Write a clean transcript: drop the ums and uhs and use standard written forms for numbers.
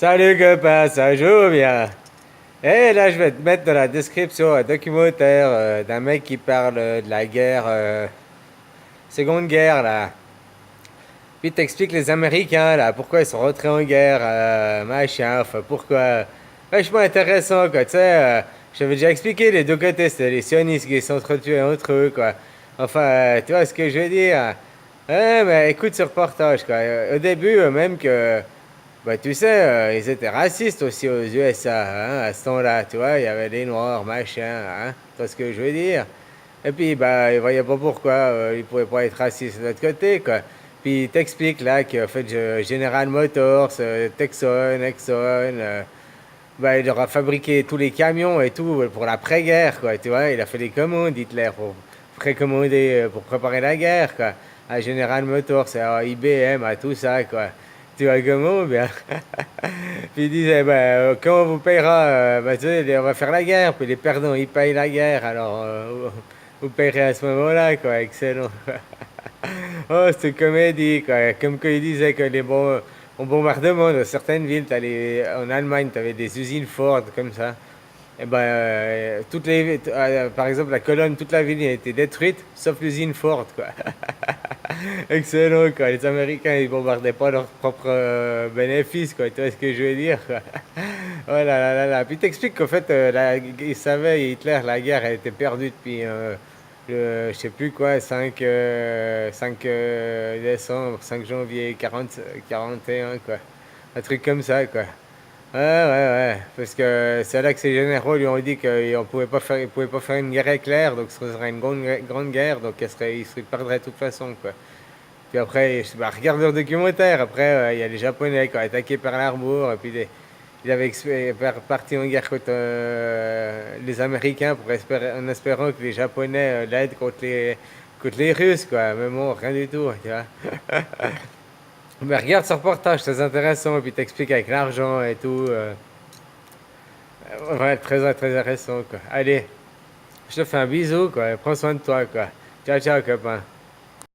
Salut copain, ça joue bien. Et là, je vais te mettre dans la description un documentaire d'un mec qui parle de la guerre, Seconde Guerre, là. Puis t'expliques les Américains, là, pourquoi ils sont rentrés en guerre, machin, enfin, pourquoi. Vachement intéressant, quoi, tu sais. J'avais déjà expliqué les deux côtés, c'était les sionistes qui s'entretuaient entre eux, quoi. Enfin, tu vois ce que je veux dire? Ouais, mais écoute ce reportage, quoi. Au début, même que. Bah, tu sais, ils étaient racistes aussi aux USA, hein, à ce temps-là, tu vois, il y avait les Noirs, machin, hein, tu vois ce que je veux dire? Et puis, bah, ils voyaient pas pourquoi ils pouvaient pas être racistes de l'autre côté, quoi. Puis, il t'explique là qu'en fait, General Motors, Texon, Exxon, bah, il leur a fabriqué tous les camions et tout pour l'après-guerre, quoi, tu vois, il a fait des commandes, Hitler, pour précommander, pour préparer la guerre, quoi, à General Motors, à IBM, à tout ça, quoi. Tu vois comment, bien. Puis il disait, bah, quand on vous payera, bah, tu sais, on va faire la guerre, puis les perdants, ils payent la guerre, alors vous payerez à ce moment-là, quoi, excellent. Oh, c'est une comédie, quoi. Comme quand il disait que les bons, au bombardement dans certaines villes, en Allemagne, tu avais des usines Ford, comme ça. Et ben, par exemple, la colonne, toute la ville a été détruite, sauf l'usine Ford, quoi. Excellent, quoi. Les Américains, ils bombardaient pas leurs propres bénéfices, quoi. Tu vois ce que je veux dire, quoi. Oh là là là là. Puis t'expliques qu'en fait, ils savaient, Hitler, la guerre a été perdue depuis, je sais plus quoi, 5 décembre, 5 janvier 41, quoi. Un truc comme ça, quoi. Ouais, ouais, ouais. Parce que c'est là que ces généraux lui ont dit qu'on pouvait pas faire, ils pouvaient pas faire une guerre éclair, donc ce serait une grande guerre, donc ils se perdraient de toute façon, quoi. Puis après, bah, regarde leur documentaire. Après, il y a les Japonais qui ont attaqué Pearl Harbor. Et puis, il avait parti en guerre contre les Américains en espérant que les Japonais l'aident contre les Russes, quoi. Mais bon, rien du tout, tu vois. Mais regarde ce reportage, c'est intéressant. Et puis, t'expliques avec l'argent et tout. Ouais, très, très intéressant, quoi. Allez, je te fais un bisou, quoi. Prends soin de toi, quoi. Ciao, ciao, copain.